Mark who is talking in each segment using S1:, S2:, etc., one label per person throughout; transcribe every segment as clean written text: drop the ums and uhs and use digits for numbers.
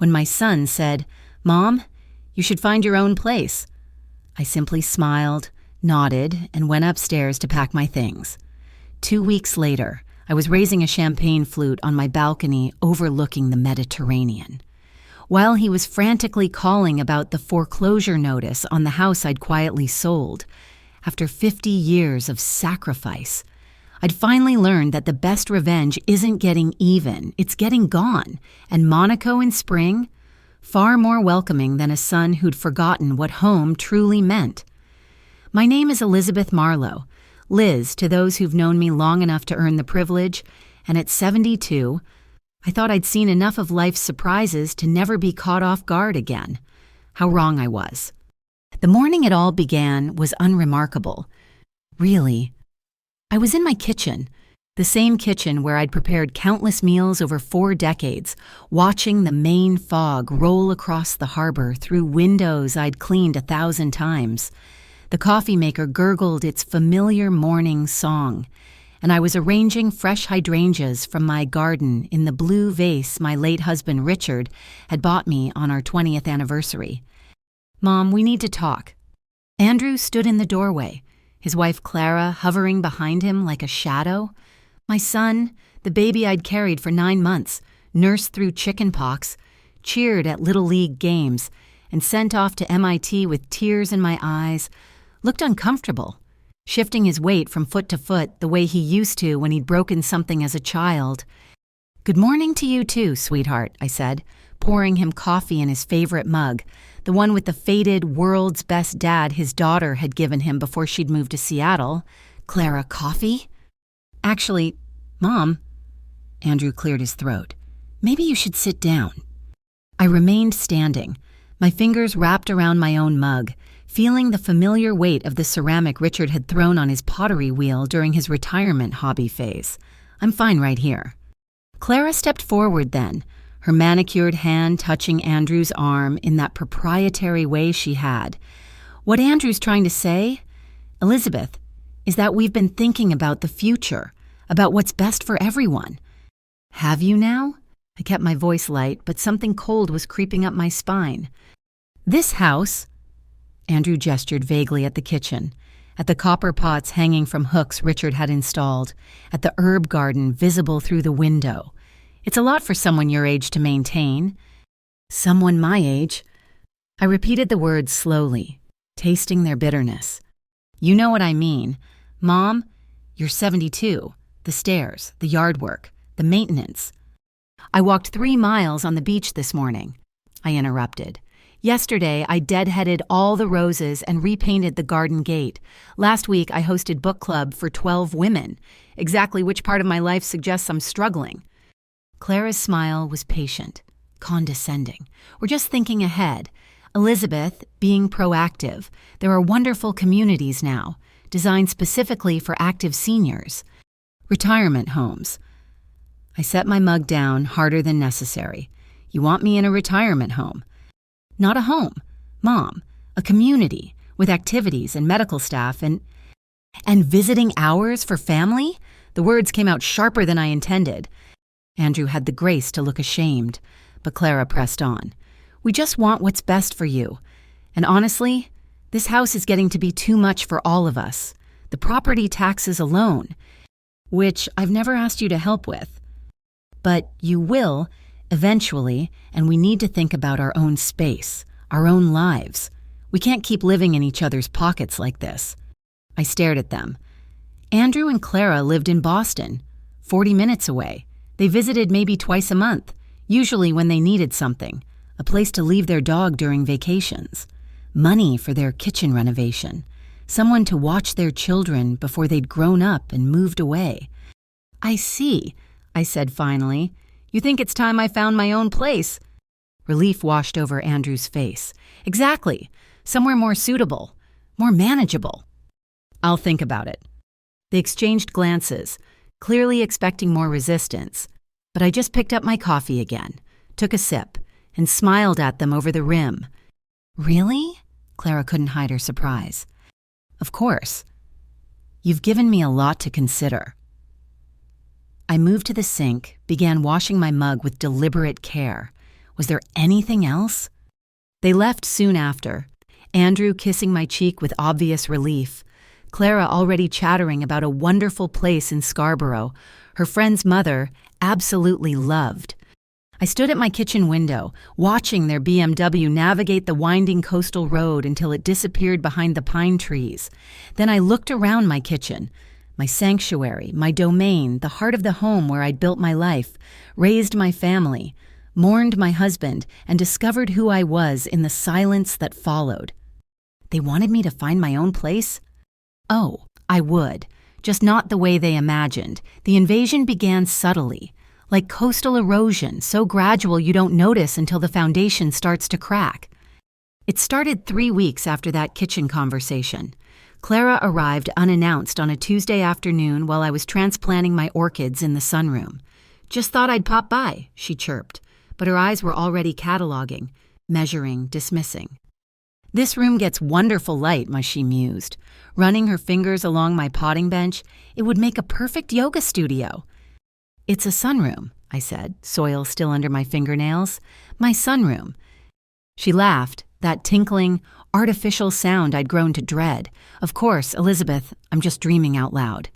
S1: when my son said, "Mom, you should find your own place." I simply smiled, nodded, and went upstairs to pack my things. 2 weeks later, I was raising a champagne flute on my balcony overlooking the Mediterranean. While he was frantically calling about the foreclosure notice on the house I'd quietly sold, after 50 years of sacrifice, I'd finally learned that the best revenge isn't getting even, it's getting gone, and Monaco in spring, far more welcoming than a son who'd forgotten what home truly meant. My name is Elizabeth Marlowe, Liz to those who've known me long enough to earn the privilege, and at 72, I thought I'd seen enough of life's surprises to never be caught off guard again. How wrong I was. The morning it all began was unremarkable. Really. I was in my kitchen, the same kitchen where I'd prepared countless meals over 4 decades, watching the Maine fog roll across the harbor through windows I'd cleaned 1,000 times. The coffee maker gurgled its familiar morning song, and I was arranging fresh hydrangeas from my garden in the blue vase my late husband Richard had bought me on our 20th anniversary. "Mom, we need to talk." Andrew stood in the doorway, his wife Clara hovering behind him like a shadow. My son, the baby I'd carried for 9 months, nursed through chicken pox, cheered at Little League games, and sent off to MIT with tears in my eyes, looked uncomfortable, shifting his weight from foot to foot the way he used to when he'd broken something as a child. "Good morning to you too, sweetheart," I said, pouring him coffee in his favorite mug, the one with the faded world's best dad his daughter had given him before she'd moved to Seattle. "Clara, coffee?" "Actually, Mom," Andrew cleared his throat, "maybe you should sit down." I remained standing, my fingers wrapped around my own mug, feeling the familiar weight of the ceramic Richard had thrown on his pottery wheel during his retirement hobby phase. "I'm fine right here." Clara stepped forward then, her manicured hand touching Andrew's arm in that proprietary way she had. "What Andrew's trying to say, Elizabeth, is that we've been thinking about the future, about what's best for everyone." "Have you now?" I kept my voice light, but something cold was creeping up my spine. "This house," Andrew gestured vaguely at the kitchen, at the copper pots hanging from hooks Richard had installed, at the herb garden visible through the window. "It's a lot for someone your age to maintain." "Someone my age." I repeated the words slowly, tasting their bitterness. "You know what I mean. Mom, you're 72. The stairs, the yard work, the maintenance." "I walked 3 miles on the beach this morning," I interrupted. "Yesterday, I deadheaded all the roses and repainted the garden gate. Last week, I hosted book club for 12 women. Exactly which part of my life suggests I'm struggling?" Clara's smile was patient, condescending. "We're just thinking ahead. Elizabeth, being proactive. There are wonderful communities now, designed specifically for active seniors. Retirement homes." I set my mug down harder than necessary. "You want me in a retirement home?" "Not a home, Mom, a community with activities and medical staff and visiting hours for family?" The words came out sharper than I intended. Andrew had the grace to look ashamed, but Clara pressed on. "We just want what's best for you. And honestly, this house is getting to be too much for all of us. The property taxes alone, which I've never asked you to help with. But you will, eventually, and we need to think about our own space, our own lives. We can't keep living in each other's pockets like this." I stared at them. Andrew and Clara lived in Boston, 40 minutes away. They visited maybe twice a month, usually when they needed something, a place to leave their dog during vacations, money for their kitchen renovation, someone to watch their children before they'd grown up and moved away. "I see," I said finally. "You think it's time I found my own place?" Relief washed over Andrew's face. "Exactly. Somewhere more suitable, more manageable." "I'll think about it." They exchanged glances, clearly expecting more resistance, but I just picked up my coffee again, took a sip, and smiled at them over the rim. "Really?" Clara couldn't hide her surprise. "Of course. You've given me a lot to consider." I moved to the sink, began washing my mug with deliberate care. Was there anything else? They left soon after, Andrew kissing my cheek with obvious relief, Clara already chattering about a wonderful place in Scarborough her friend's mother absolutely loved. I stood at my kitchen window, watching their BMW navigate the winding coastal road until it disappeared behind the pine trees. Then I looked around my kitchen, my sanctuary, my domain, the heart of the home where I'd built my life, raised my family, mourned my husband, and discovered who I was in the silence that followed. They wanted me to find my own place? Oh, I would, just not the way they imagined. The invasion began subtly, like coastal erosion, so gradual you don't notice until the foundation starts to crack. It started 3 weeks after that kitchen conversation. Clara arrived unannounced on a Tuesday afternoon while I was transplanting my orchids in the sunroom. "Just thought I'd pop by," she chirped, but her eyes were already cataloging, measuring, dismissing. "This room gets wonderful light," she mused. Running her fingers along my potting bench, it would make a perfect yoga studio. "It's a sunroom," I said, soil still under my fingernails. "My sunroom." She laughed, that tinkling, artificial sound I'd grown to dread. "Of course, Elizabeth, I'm just dreaming out loud."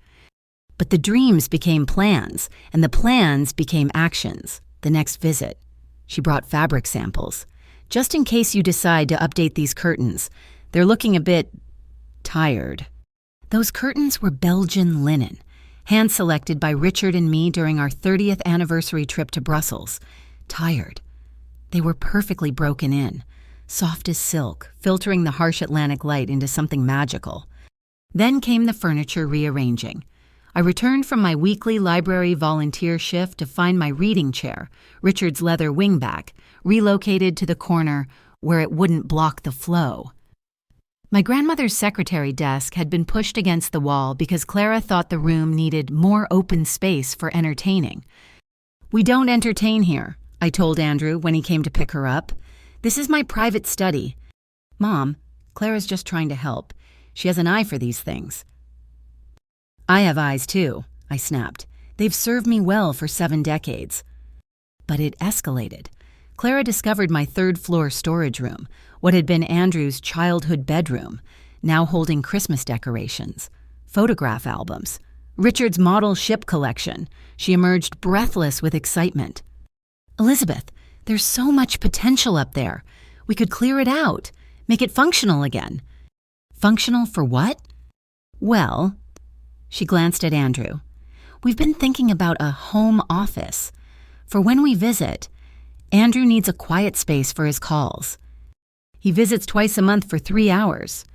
S1: But the dreams became plans, and the plans became actions. The next visit. She brought fabric samples. "Just in case you decide to update these curtains. They're looking a bit tired." Those curtains were Belgian linen, hand-selected by Richard and me during our 30th anniversary trip to Brussels. Tired. They were perfectly broken in, soft as silk, filtering the harsh Atlantic light into something magical. Then came the furniture rearranging. I returned from my weekly library volunteer shift to find my reading chair, Richard's leather wingback, relocated to the corner where it wouldn't block the flow. My grandmother's secretary desk had been pushed against the wall because Clara thought the room needed more open space for entertaining. "We don't entertain here," I told Andrew when he came to pick her up. "This is my private study." "Mom, Clara's just trying to help. She has an eye for these things." "I have eyes too," I snapped. "They've served me well for 7 decades. But it escalated. Clara discovered my third-floor storage room, what had been Andrew's childhood bedroom, now holding Christmas decorations, photograph albums, Richard's model ship collection. She emerged breathless with excitement. "Elizabeth, there's so much potential up there. We could clear it out, make it functional again." "Functional for what?" "Well," she glanced at Andrew, "we've been thinking about a home office. For when we visit, Andrew needs a quiet space for his calls. He visits twice a month for 3 hours.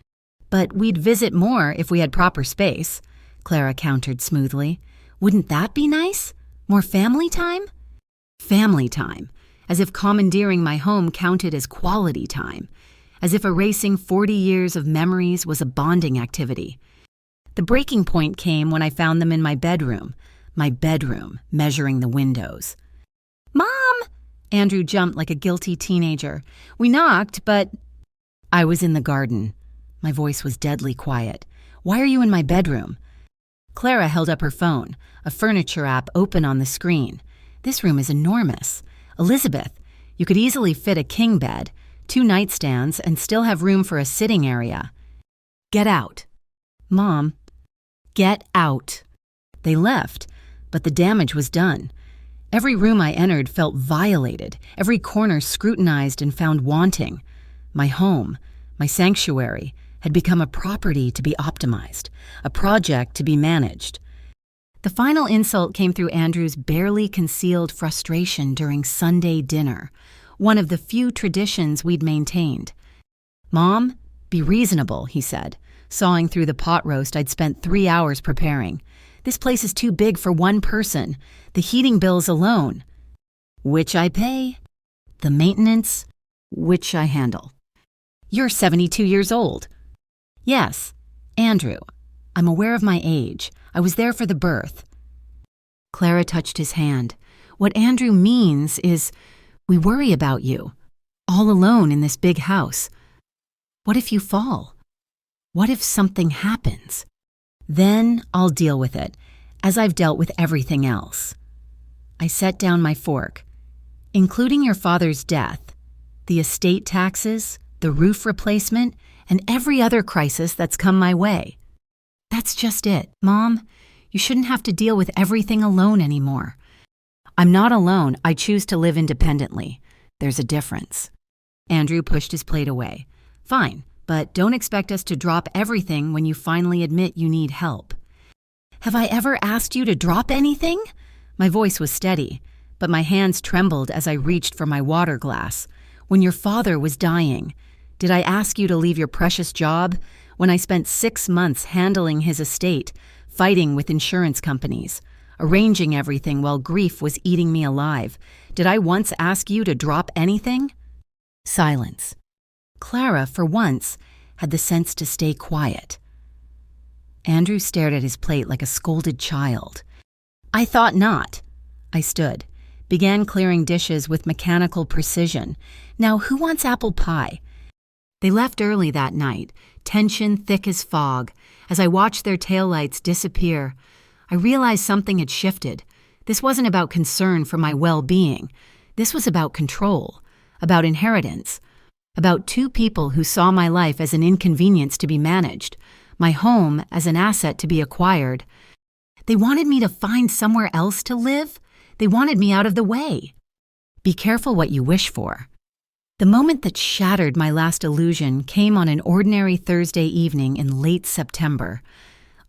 S1: But we'd visit more if we had proper space," Clara countered smoothly. "Wouldn't that be nice? More family time?" Family time, as if commandeering my home counted as quality time, as if erasing 40 years of memories was a bonding activity. The breaking point came when I found them in my bedroom, measuring the windows. "Mom!" Andrew jumped like a guilty teenager. "We knocked, but—" I was in the garden. My voice was deadly quiet. "Why are you in my bedroom?" Clara held up her phone, a furniture app open on the screen. "This room is enormous. Elizabeth, you could easily fit a king bed, 2 nightstands, and still have room for a sitting area. Get out." "Mom." "Get out." They left, but the damage was done. Every room I entered felt violated, every corner scrutinized and found wanting. My home, my sanctuary, had become a property to be optimized, a project to be managed. The final insult came through Andrew's barely concealed frustration during Sunday dinner, one of the few traditions we'd maintained. "Mom, be reasonable," he said, sawing through the pot roast I'd spent 3 hours preparing. "This place is too big for one person. The heating bills alone, which I pay. The maintenance, which I handle. You're 72 years old." "Yes, Andrew, I'm aware of my age. I was there for the birth." Clara touched his hand. "What Andrew means is, we worry about you, all alone in this big house. What if you fall? What if something happens? Then I'll deal with it, as I've dealt with everything else." I set down my fork. including your father's death, the estate taxes, the roof replacement, and every other crisis that's come my way. That's just it, Mom. You shouldn't have to deal with everything alone anymore. I'm not alone. I choose to live independently. There's a difference. Andrew pushed his plate away. Fine, but don't expect us to drop everything when you finally admit you need help. Have I ever asked you to drop anything? My voice was steady, but my hands trembled as I reached for my water glass. When your father was dying, did I ask you to leave your precious job? When I spent 6 months handling his estate, fighting with insurance companies, arranging everything while grief was eating me alive, did I once ask you to drop anything? Silence. Clara, for once, had the sense to stay quiet. Andrew stared at his plate like a scolded child. I thought not. I stood, began clearing dishes with mechanical precision. Now, who wants apple pie? They left early that night, tension thick as fog. As I watched their taillights disappear, I realized something had shifted. This wasn't about concern for my well-being. This was about control, about inheritance, about two people who saw my life as an inconvenience to be managed, my home as an asset to be acquired. They wanted me to find somewhere else to live. They wanted me out of the way. Be careful what you wish for. The moment that shattered my last illusion came on an ordinary Thursday evening in late September.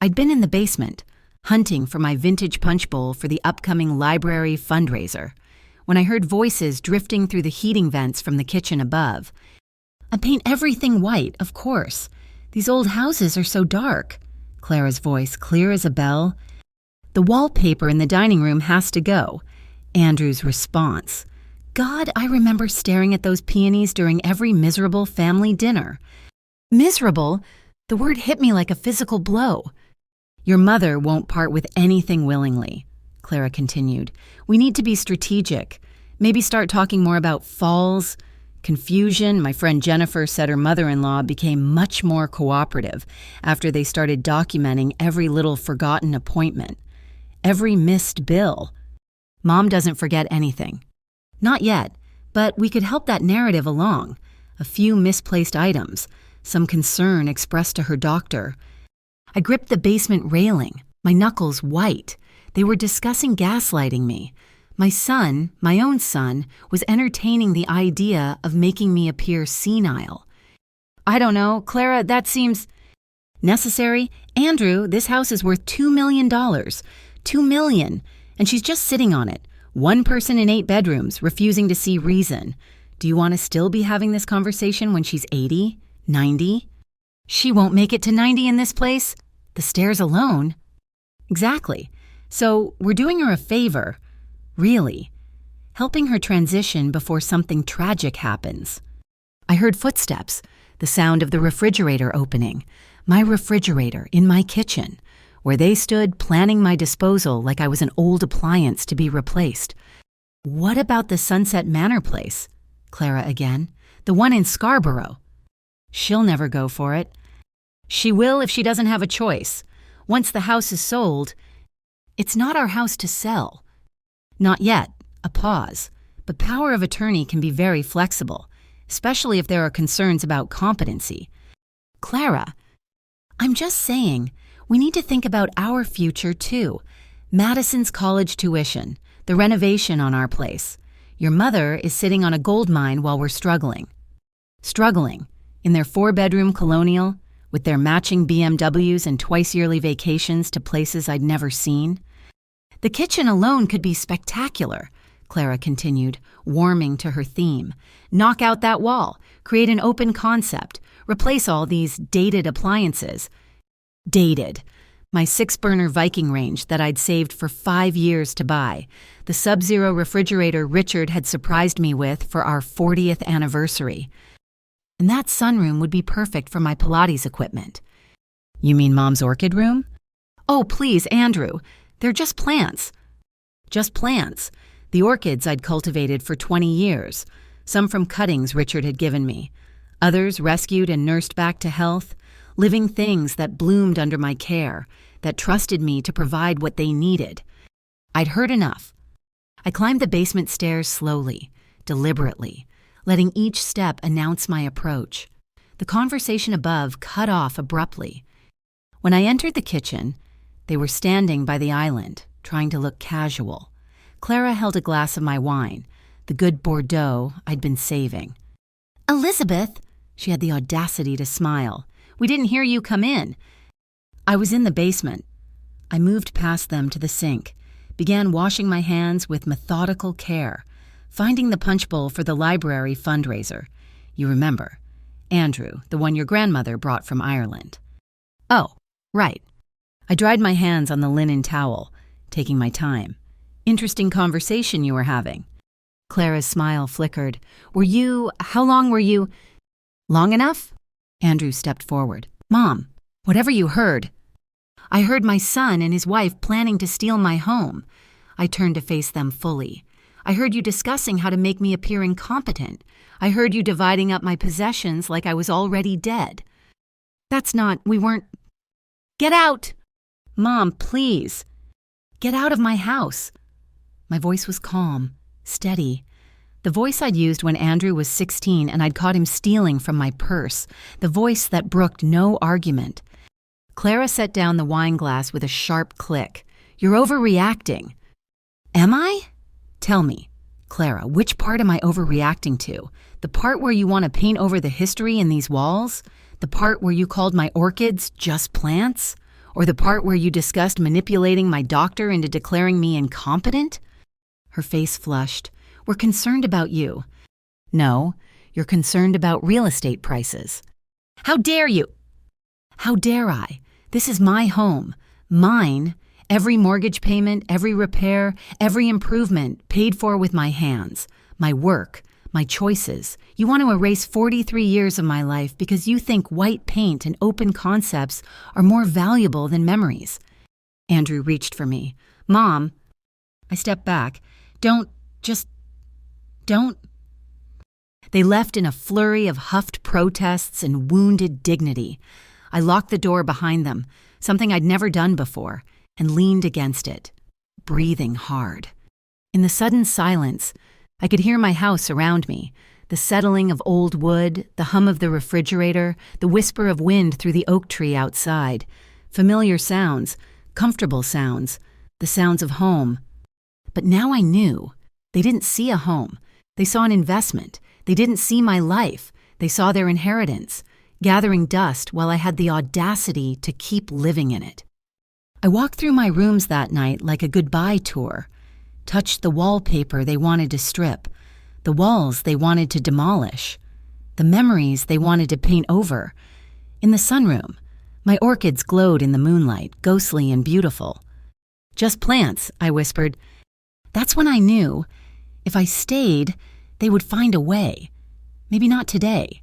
S1: I'd been in the basement, hunting for my vintage punch bowl for the upcoming library fundraiser, when I heard voices drifting through the heating vents from the kitchen above. I paint everything white, of course. These old houses are so dark. Clara's voice, clear as a bell. The wallpaper in the dining room has to go. Andrew's response. God, I remember staring at those peonies during every miserable family dinner. Miserable? The word hit me like a physical blow. Your mother won't part with anything willingly, Clara continued. We need to be strategic. Maybe start talking more about falls, confusion. My friend Jennifer said her mother-in-law became much more cooperative after they started documenting every little forgotten appointment, every missed bill. Mom doesn't forget anything. Not yet, but we could help that narrative along. A few misplaced items, some concern expressed to her doctor. I gripped the basement railing, my knuckles white. They were discussing gaslighting me. My son, my own son, was entertaining the idea of making me appear senile. I don't know, Clara, that seems necessary. Andrew, this house is worth $2 million. $2 million, and she's just sitting on it. One person in 8 bedrooms, refusing to see reason. Do you want to still be having this conversation when she's 80, 90? She won't make it to 90 in this place. The stairs alone. Exactly. So we're doing her a favor, really, helping her transition before something tragic happens. I heard footsteps, the sound of the refrigerator opening. My refrigerator in my kitchen, where they stood planning my disposal like I was an old appliance to be replaced. What about the Sunset Manor place? Clara again. The one in Scarborough. She'll never go for it. She will if she doesn't have a choice. Once the house is sold, it's not our house to sell. Not yet. A pause. But power of attorney can be very flexible, especially if there are concerns about competency. Clara, I'm just saying, we need to think about our future, too. Madison's college tuition, the renovation on our place. Your mother is sitting on a gold mine while we're struggling. Struggling, in their 4-bedroom colonial, with their matching BMWs and twice-yearly vacations to places I'd never seen. The kitchen alone could be spectacular, Clara continued, warming to her theme. Knock out that wall, create an open concept, replace all these dated appliances. Dated. My 6-burner Viking range that I'd saved for 5 years to buy. The Sub-Zero refrigerator Richard had surprised me with for our 40th anniversary. And that sunroom would be perfect for my Pilates equipment. You mean Mom's orchid room? Oh, please, Andrew. They're just plants. Just plants. The orchids I'd cultivated for 20 years. Some from cuttings Richard had given me. Others rescued and nursed back to health. Living things that bloomed under my care, that trusted me to provide what they needed. I'd heard enough. I climbed the basement stairs slowly, deliberately, letting each step announce my approach. The conversation above cut off abruptly. When I entered the kitchen, they were standing by the island, trying to look casual. Clara held a glass of my wine, the good Bordeaux I'd been saving. "Elizabeth," she had the audacity to smile. "We didn't hear you come in." I was in the basement. I moved past them to the sink, began washing my hands with methodical care, finding the punch bowl for the library fundraiser. You remember, Andrew, the one your grandmother brought from Ireland. Oh, right. I dried my hands on the linen towel, taking my time. "Interesting conversation you were having." Clara's smile flickered. How long were you? "Long enough?" Andrew stepped forward. "Mom, whatever you heard." "I heard my son and his wife planning to steal my home." I turned to face them fully. "I heard you discussing how to make me appear incompetent. I heard you dividing up my possessions like I was already dead." We weren't." "Get out!" "Mom, please." "Get out of my house." My voice was calm, steady. The voice I'd used when Andrew was 16 and I'd caught him stealing from my purse. The voice that brooked no argument. Clara set down the wine glass with a sharp click. "You're overreacting." "Am I?" "Tell me, Clara, which part am I overreacting to? The part where you want to paint over the history in these walls? The part where you called my orchids just plants? Or the part where you discussed manipulating my doctor into declaring me incompetent?" Her face flushed. "We're concerned about you." "No, you're concerned about real estate prices." "How dare you?" "How dare I? This is my home. Mine. Every mortgage payment, every repair, every improvement paid for with my hands. My work, my choices. You want to erase 43 years of my life because you think white paint and open concepts are more valuable than memories." Andrew reached for me. "Mom." I stepped back. Don't. They left in a flurry of huffed protests and wounded dignity. I locked the door behind them, something I'd never done before, and leaned against it, breathing hard. In the sudden silence, I could hear my house around me, the settling of old wood, the hum of the refrigerator, the whisper of wind through the oak tree outside. Familiar sounds, comfortable sounds, the sounds of home. But now I knew. They didn't see a home. They saw an investment. They didn't see my life. They saw their inheritance, gathering dust while I had the audacity to keep living in it. I walked through my rooms that night like a goodbye tour, touched the wallpaper they wanted to strip, the walls they wanted to demolish, the memories they wanted to paint over. In the sunroom, my orchids glowed in the moonlight, ghostly and beautiful. "Just plants," I whispered. That's when I knew, if I stayed, they would find a way. Maybe not today,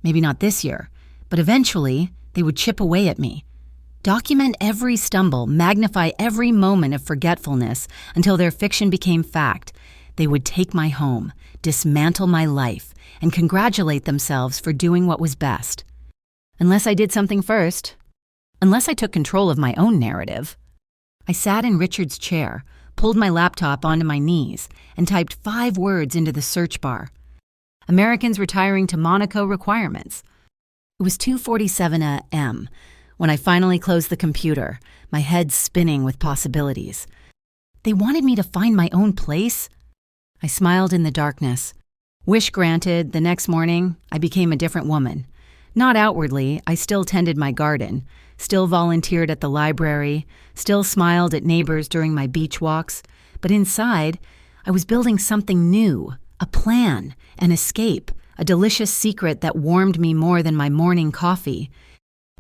S1: maybe not this year, but eventually they would chip away at me. Document every stumble, magnify every moment of forgetfulness until their fiction became fact. They would take my home, dismantle my life, and congratulate themselves for doing what was best. Unless I did something first. Unless I took control of my own narrative. I sat in Richard's chair, pulled my laptop onto my knees, and typed 5 words into the search bar. Americans retiring to Monaco requirements. It was 2:47 a.m. when I finally closed the computer, my head spinning with possibilities. They wanted me to find my own place? I smiled in the darkness. Wish granted, the next morning, I became a different woman. Not outwardly, I still tended my garden, still volunteered at the library, still smiled at neighbors during my beach walks, but inside, I was building something new, a plan, an escape, a delicious secret that warmed me more than my morning coffee.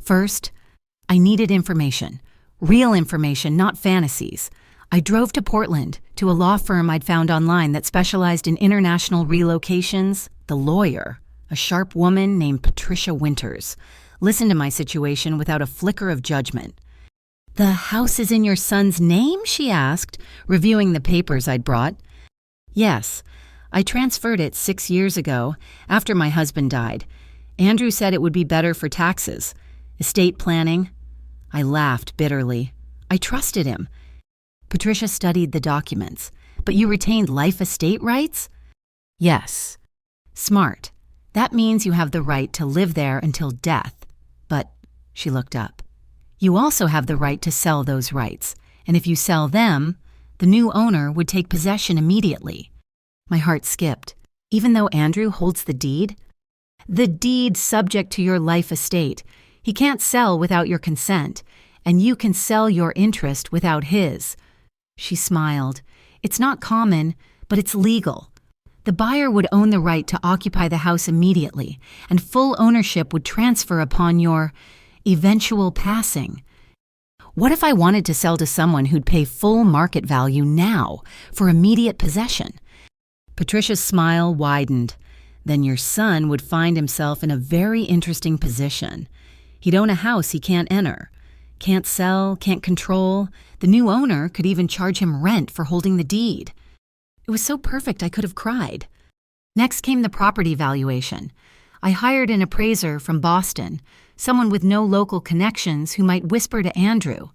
S1: First, I needed information, real information, not fantasies. I drove to Portland, to a law firm I'd found online that specialized in international relocations. The lawyer, a sharp woman named Patricia Winters, listened to my situation without a flicker of judgment. "The house is in your son's name?" she asked, reviewing the papers I'd brought. "Yes. I transferred it 6 years ago, after my husband died. Andrew said it would be better for taxes. Estate planning." I laughed bitterly. I trusted him. Patricia studied the documents. But you retained life estate rights? Yes. Smart. That means you have the right to live there until death. But, she looked up, you also have the right to sell those rights, and if you sell them, the new owner would take possession immediately. My heart skipped. Even though Andrew holds the deed? The deed subject to your life estate. He can't sell without your consent, and you can sell your interest without his. She smiled. It's not common, but it's legal. The buyer would own the right to occupy the house immediately, and full ownership would transfer upon your eventual passing. What if I wanted to sell to someone who'd pay full market value now for immediate possession? Patricia's smile widened. Then your son would find himself in a very interesting position. He'd own a house he can't enter, can't sell, can't control. The new owner could even charge him rent for holding the deed. It was so perfect I could have cried. Next came the property valuation. I hired an appraiser from Boston, someone with no local connections who might whisper to Andrew.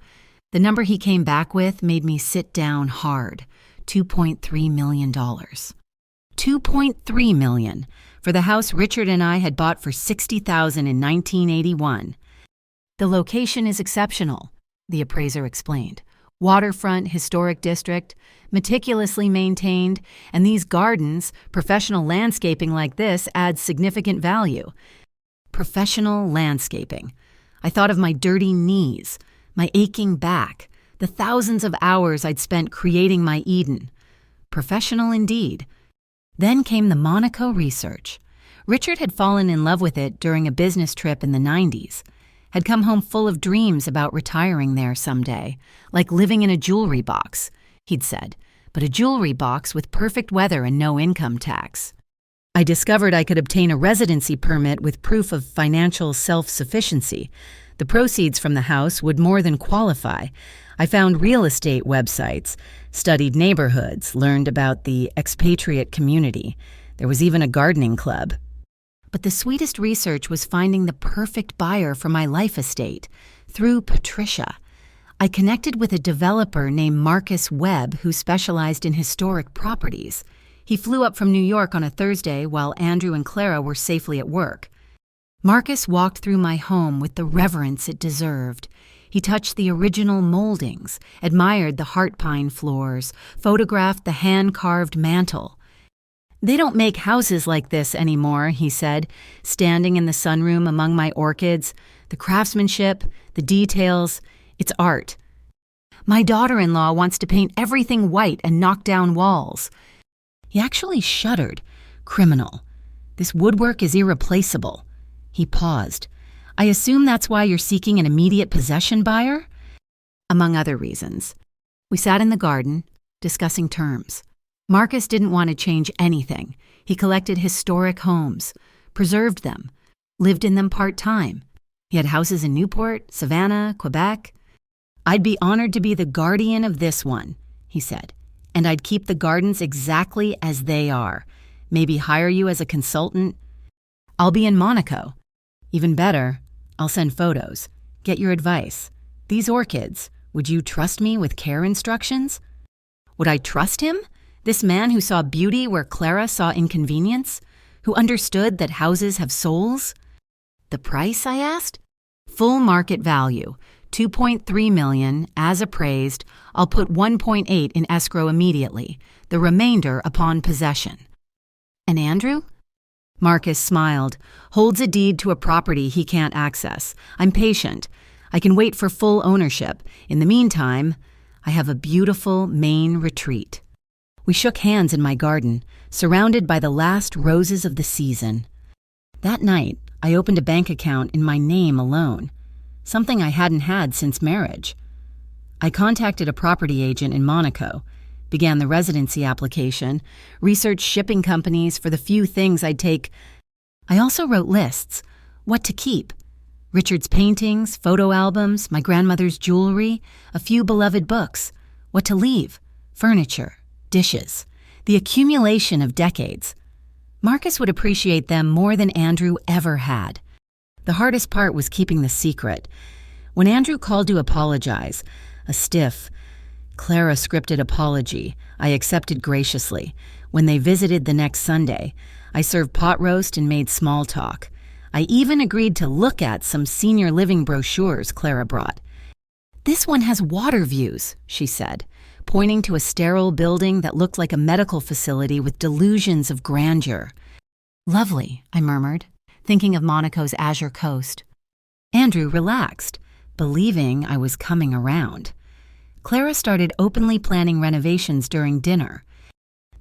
S1: The number he came back with made me sit down hard. $2.3 million. $2.3 million for the house Richard and I had bought for $60,000 in 1981. The location is exceptional, the appraiser explained. Waterfront historic district, meticulously maintained, and these gardens, professional landscaping like this adds significant value. Professional landscaping. I thought of my dirty knees, my aching back, the thousands of hours I'd spent creating my Eden. Professional indeed. Then came the Monaco research. Richard had fallen in love with it during a business trip in the 90s, had come home full of dreams about retiring there someday, like living in a jewelry box, he'd said, but a jewelry box with perfect weather and no income tax. I discovered I could obtain a residency permit with proof of financial self-sufficiency. The proceeds from the house would more than qualify. I found real estate websites, studied neighborhoods, learned about the expatriate community. There was even a gardening club. But the sweetest research was finding the perfect buyer for my life estate through Patricia. I connected with a developer named Marcus Webb who specialized in historic properties. He flew up from New York on a Thursday while Andrew and Clara were safely at work. Marcus walked through my home with the reverence it deserved. He touched the original moldings, admired the heart pine floors, photographed the hand-carved mantel. They don't make houses like this anymore, he said, standing in the sunroom among my orchids. The craftsmanship, the details, it's art. My daughter-in-law wants to paint everything white and knock down walls. He actually shuddered. Criminal. This woodwork is irreplaceable. He paused. I assume that's why you're seeking an immediate possession buyer? Among other reasons. We sat in the garden, discussing terms. Marcus didn't want to change anything. He collected historic homes, preserved them, lived in them part-time. He had houses in Newport, Savannah, Quebec. I'd be honored to be the guardian of this one, he said, and I'd keep the gardens exactly as they are. Maybe hire you as a consultant. I'll be in Monaco. Even better, I'll send photos. Get your advice. These orchids, would you trust me with care instructions? Would I trust him? This man who saw beauty where Clara saw inconvenience? Who understood that houses have souls? The price, I asked? Full market value, $2.3 million, as appraised. I'll put $1.8 in escrow immediately, the remainder upon possession. And Andrew? Marcus smiled. Holds a deed to a property he can't access. I'm patient. I can wait for full ownership. In the meantime, I have a beautiful Maine retreat. We shook hands in my garden, surrounded by the last roses of the season. That night, I opened a bank account in my name alone, something I hadn't had since marriage. I contacted a property agent in Monaco, began the residency application, researched shipping companies for the few things I'd take. I also wrote lists, what to keep. Richard's paintings, photo albums, my grandmother's jewelry, a few beloved books. What to leave, furniture, dishes, the accumulation of decades. Marcus would appreciate them more than Andrew ever had. The hardest part was keeping the secret. When Andrew called to apologize, a stiff, Clara scripted apology. I accepted graciously. When they visited the next Sunday, I served pot roast and made small talk. I even agreed to look at some senior living brochures Clara brought. "This one has water views," she said, pointing to a sterile building that looked like a medical facility with delusions of grandeur. "Lovely," I murmured, thinking of Monaco's azure coast. Andrew relaxed, believing I was coming around. Clara started openly planning renovations during dinner.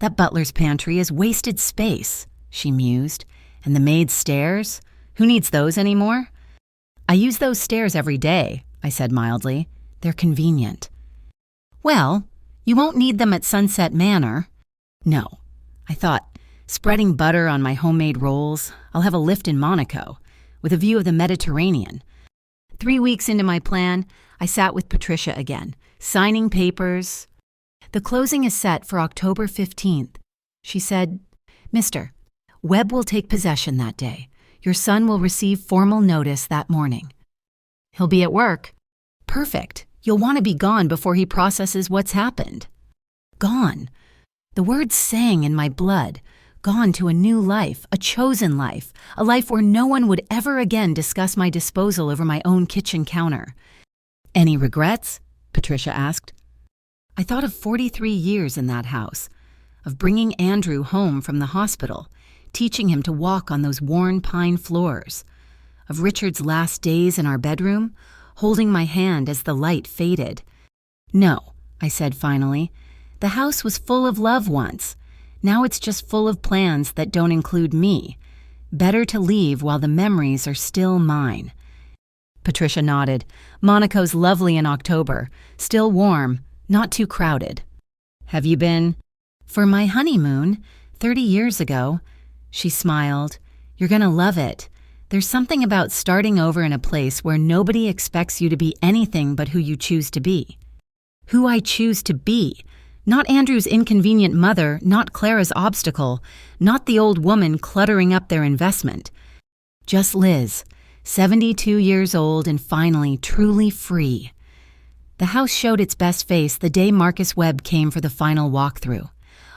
S1: "That butler's pantry is wasted space," she mused. "And the maid's stairs? Who needs those anymore?" "I use those stairs every day," I said mildly. "They're convenient." "Well, you won't need them at Sunset Manor." "No," I thought, spreading butter on my homemade rolls. "I'll have a lift in Monaco, with a view of the Mediterranean." 3 weeks into my plan, I sat with Patricia again, signing papers. "The closing is set for October 15th. She said, "Mr. Webb will take possession that day. Your son will receive formal notice that morning." "He'll be at work." "Perfect. You'll want to be gone before he processes what's happened." Gone. The words sang in my blood. Gone to a new life, a chosen life, a life where no one would ever again discuss my disposal over my own kitchen counter. "Any regrets?" Patricia asked. I thought of 43 years in that house, of bringing Andrew home from the hospital, teaching him to walk on those worn pine floors, of Richard's last days in our bedroom, holding my hand as the light faded. "No," I said finally. "The house was full of love once. Now it's just full of plans that don't include me. Better to leave while the memories are still mine." Patricia nodded. "Monaco's lovely in October. Still warm, not too crowded." "Have you been?" "For my honeymoon, 30 years ago." She smiled. "You're gonna love it. There's something about starting over in a place where nobody expects you to be anything but who you choose to be." Who I choose to be. Not Andrew's inconvenient mother, not Clara's obstacle, not the old woman cluttering up their investment. Just Liz, 72 years old and finally truly free. The house showed its best face the day Marcus Webb came for the final walkthrough.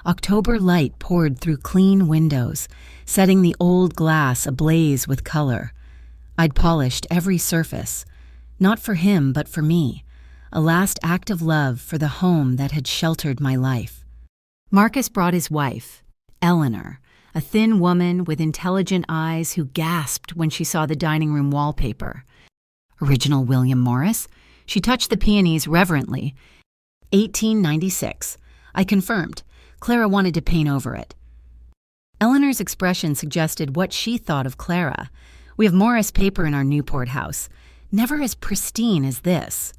S1: October light poured through clean windows, setting the old glass ablaze with color. I'd polished every surface, not for him but for me, a last act of love for the home that had sheltered my life. Marcus brought his wife, Eleanor, a thin woman with intelligent eyes who gasped when she saw the dining room wallpaper. Original William Morris? She touched the peonies reverently. 1896. I confirmed. Clara wanted to paint over it. Eleanor's expression suggested what she thought of Clara. "We have Morris paper in our Newport house. Never as pristine as this."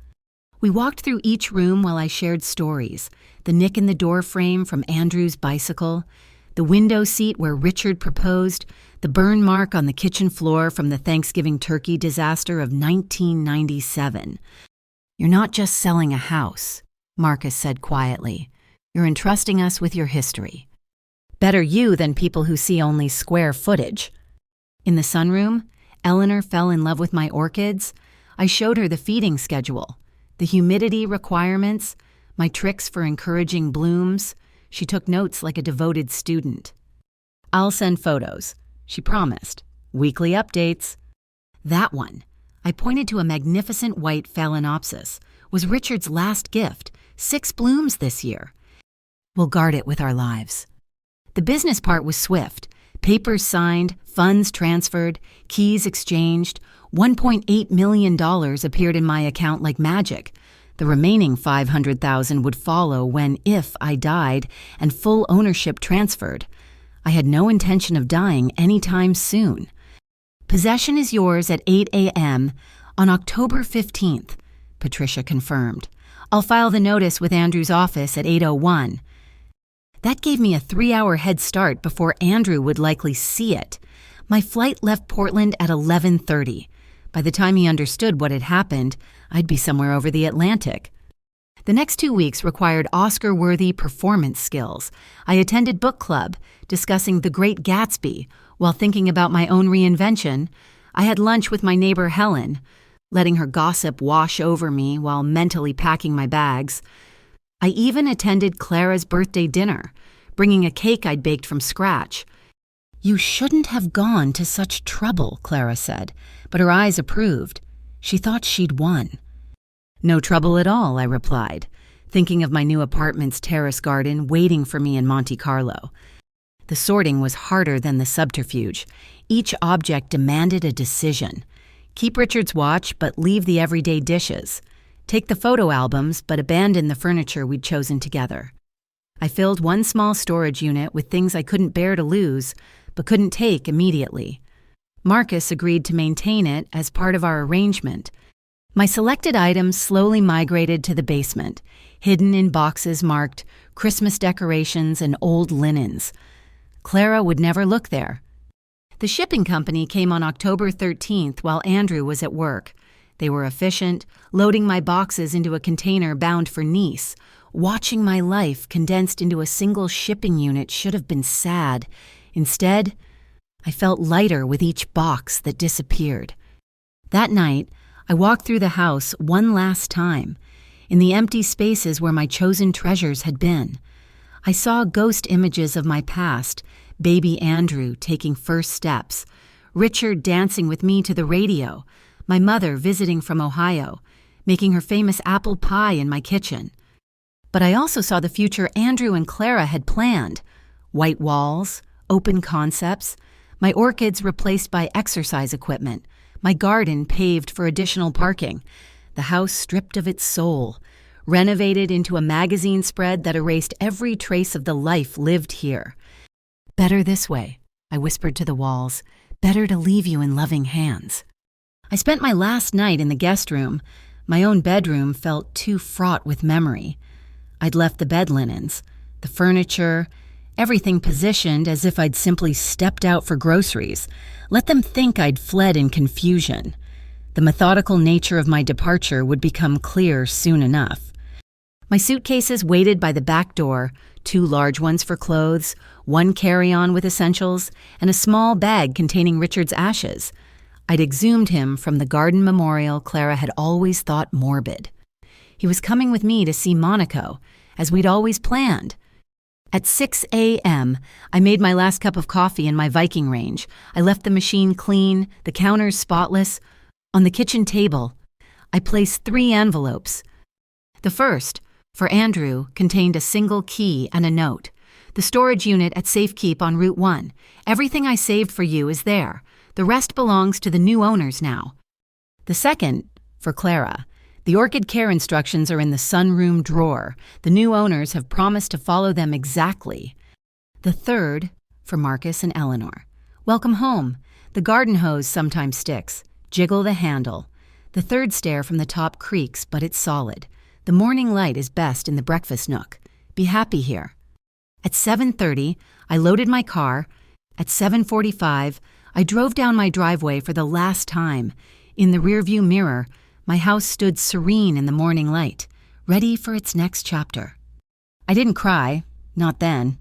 S1: We walked through each room while I shared stories. The nick in the door frame from Andrew's bicycle, the window seat where Richard proposed, the burn mark on the kitchen floor from the Thanksgiving turkey disaster of 1997. "You're not just selling a house," Marcus said quietly. "You're entrusting us with your history. Better you than people who see only square footage." In the sunroom, Eleanor fell in love with my orchids. I showed her the feeding schedule, the humidity requirements, my tricks for encouraging blooms. She took notes like a devoted student. "I'll send photos," she promised. "Weekly updates." That one, I pointed to a magnificent white phalaenopsis, was Richard's last gift, 6 blooms this year. "We'll guard it with our lives." The business part was swift. Papers signed, funds transferred, keys exchanged. $1.8 million appeared in my account like magic. The remaining $500,000 would follow when, if I died, and full ownership transferred. I had no intention of dying anytime soon. "Possession is yours at 8 a.m. on October 15th, Patricia confirmed. "I'll file the notice with Andrew's office at 8:01. That gave me a 3-hour head start before Andrew would likely see it. My flight left Portland at 11:30. By the time he understood what had happened, I'd be somewhere over the Atlantic. The next 2 weeks required Oscar-worthy performance skills. I attended book club, discussing The Great Gatsby, while thinking about my own reinvention. I had lunch with my neighbor Helen, letting her gossip wash over me while mentally packing my bags. I even attended Clara's birthday dinner, bringing a cake I'd baked from scratch. "You shouldn't have gone to such trouble," Clara said, but her eyes approved. She thought she'd won. "No trouble at all," I replied, thinking of my new apartment's terrace garden waiting for me in Monte Carlo. The sorting was harder than the subterfuge. Each object demanded a decision. Keep Richard's watch, but leave the everyday dishes. Take the photo albums, but abandon the furniture we'd chosen together. I filled one small storage unit with things I couldn't bear to lose, but couldn't take immediately. Marcus agreed to maintain it as part of our arrangement. My selected items slowly migrated to the basement, hidden in boxes marked Christmas decorations and old linens. Clara would never look there. The shipping company came on October 13th while Andrew was at work. They were efficient, loading my boxes into a container bound for Nice. Watching my life condensed into a single shipping unit should have been sad. Instead, I felt lighter with each box that disappeared. That night, I walked through the house one last time, in the empty spaces where my chosen treasures had been. I saw ghost images of my past, baby Andrew taking first steps, Richard dancing with me to the radio, my mother visiting from Ohio, making her famous apple pie in my kitchen. But I also saw the future Andrew and Clara had planned. White walls, open concepts, my orchids replaced by exercise equipment, my garden paved for additional parking, the house stripped of its soul, renovated into a magazine spread that erased every trace of the life lived here. "Better this way," I whispered to the walls. "Better to leave you in loving hands." I spent my last night in the guest room. My own bedroom felt too fraught with memory. I'd left the bed linens, the furniture, everything positioned as if I'd simply stepped out for groceries. Let them think I'd fled in confusion. The methodical nature of my departure would become clear soon enough. My suitcases waited by the back door, 2 large ones for clothes, 1 carry-on with essentials, and a small bag containing Richard's ashes. I'd exhumed him from the garden memorial Clara had always thought morbid. He was coming with me to see Monaco, as we'd always planned. At 6 a.m., I made my last cup of coffee in my Viking range. I left the machine clean, the counters spotless. On the kitchen table, I placed 3 envelopes. The first, for Andrew, contained a single key and a note. "The storage unit at Safekeep on Route 1. Everything I saved for you is there. The rest belongs to the new owners now." The second, for Clara. "The orchid care instructions are in the sunroom drawer. The new owners have promised to follow them exactly." The third, for Marcus and Eleanor. "Welcome home. The garden hose sometimes sticks. Jiggle the handle. The third stair from the top creaks, but it's solid. The morning light is best in the breakfast nook. Be happy here." At 7:30, I loaded my car. At 7:45, I drove down my driveway for the last time. In the rearview mirror, my house stood serene in the morning light, ready for its next chapter. I didn't cry, not then.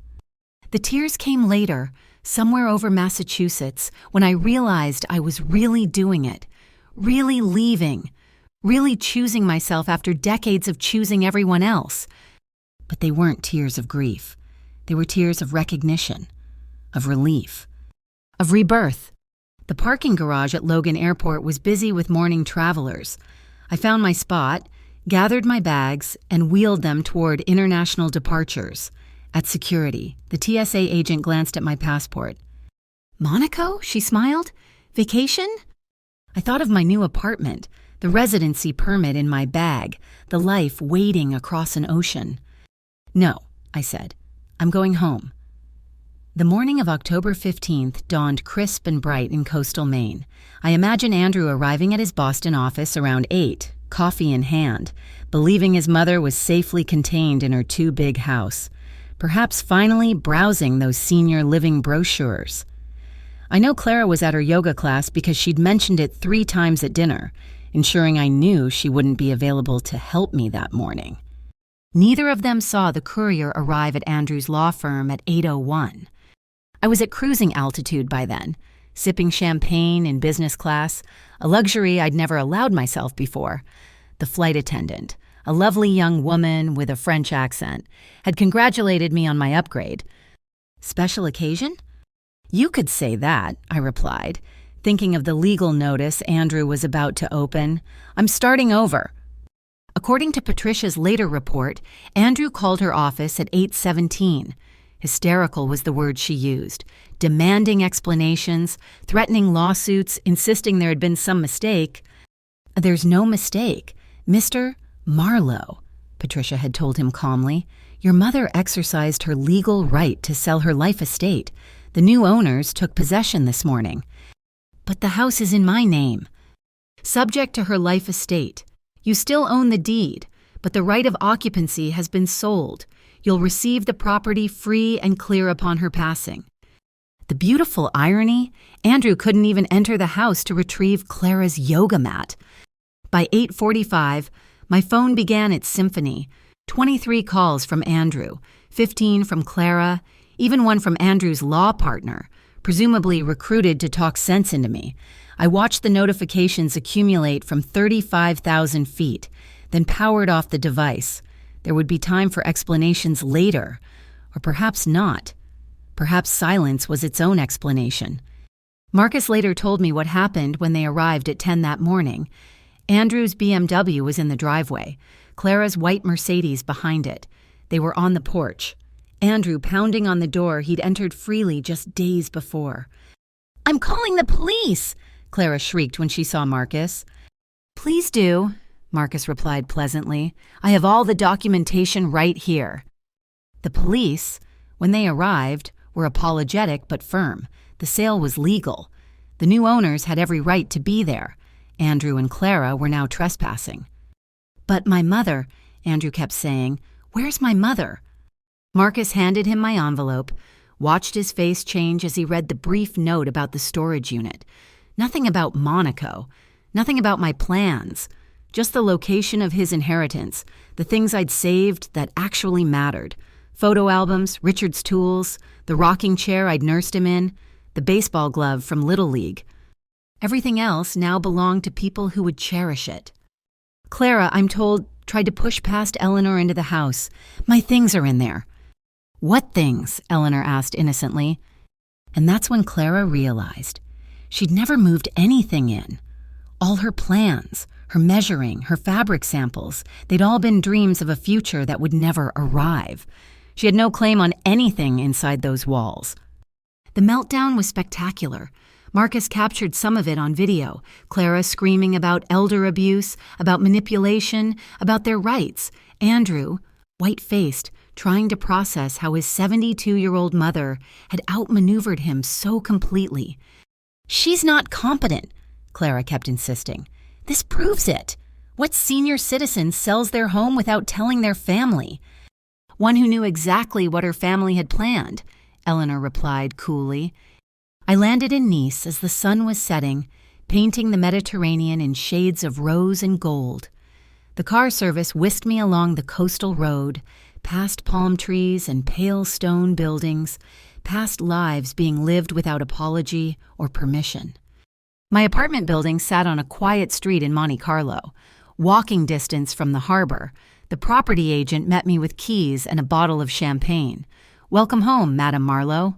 S1: The tears came later, somewhere over Massachusetts, when I realized I was really doing it, really leaving, really choosing myself after decades of choosing everyone else. But they weren't tears of grief. They were tears of recognition, of relief, of rebirth. The parking garage at Logan Airport was busy with morning travelers. I found my spot, gathered my bags, and wheeled them toward international departures. At security, the TSA agent glanced at my passport. "Monaco?" she smiled. "Vacation?" I thought of my new apartment, the residency permit in my bag, the life waiting across an ocean. "No," I said. "I'm going home." The morning of October 15th dawned crisp and bright in coastal Maine. I imagine Andrew arriving at his Boston office around 8, coffee in hand, believing his mother was safely contained in her too-big house, perhaps finally browsing those senior living brochures. I know Clara was at her yoga class because she'd mentioned it 3 times at dinner, ensuring I knew she wouldn't be available to help me that morning. Neither of them saw the courier arrive at Andrew's law firm at 8:01. I was at cruising altitude by then, sipping champagne in business class, a luxury I'd never allowed myself before. The flight attendant, a lovely young woman with a French accent, had congratulated me on my upgrade. Special occasion? You could say that, I replied, thinking of the legal notice Andrew was about to open. I'm starting over. According to Patricia's later report, Andrew called her office at 8:17. Hysterical was the word she used, demanding explanations, threatening lawsuits, insisting there had been some mistake. There's no mistake. Mr. Marlowe, Patricia had told him calmly, your mother exercised her legal right to sell her life estate. The new owners took possession this morning. But the house is in my name. Subject to her life estate. You still own the deed, but the right of occupancy has been sold. You'll receive the property free and clear upon her passing. The beautiful irony, Andrew couldn't even enter the house to retrieve Clara's yoga mat. By 8:45, my phone began its symphony. 23 calls from Andrew, 15 from Clara, even one from Andrew's law partner, presumably recruited to talk sense into me. I watched the notifications accumulate from 35,000 feet, then powered off the device. There would be time for explanations later, or perhaps not. Perhaps silence was its own explanation. Marcus later told me what happened when they arrived at 10 that morning. Andrew's BMW was in the driveway, Clara's white Mercedes behind it. They were on the porch. Andrew pounding on the door he'd entered freely just days before. "I'm calling the police!" Clara shrieked when she saw Marcus. "Please do," Marcus replied pleasantly. "I have all the documentation right here." The police, when they arrived, were apologetic but firm. The sale was legal. The new owners had every right to be there. Andrew and Clara were now trespassing. "But my mother," Andrew kept saying. "Where's my mother?" Marcus handed him my envelope, watched his face change as he read the brief note about the storage unit. Nothing about Monaco, nothing about my plans, just the location of his inheritance, the things I'd saved that actually mattered. Photo albums, Richard's tools, the rocking chair I'd nursed him in, the baseball glove from Little League. Everything else now belonged to people who would cherish it. Clara, I'm told, tried to push past Eleanor into the house. My things are in there. What things? Eleanor asked innocently. And that's when Clara realized. She'd never moved anything in. All her plans, her measuring, her fabric samples, they'd all been dreams of a future that would never arrive. She had no claim on anything inside those walls. The meltdown was spectacular. Marcus captured some of it on video, Clara screaming about elder abuse, about manipulation, about their rights. Andrew, white-faced, trying to process how his 72-year-old mother had outmaneuvered him so completely. "She's not competent," Clara kept insisting. "This proves it. What senior citizen sells their home without telling their family?" "One who knew exactly what her family had planned," Eleanor replied coolly. I landed in Nice as the sun was setting, painting the Mediterranean in shades of rose and gold. The car service whisked me along the coastal road, past palm trees and pale stone buildings, past lives being lived without apology or permission. My apartment building sat on a quiet street in Monte Carlo, walking distance from the harbor. The property agent met me with keys and a bottle of champagne. "Welcome home, Madame Marlowe."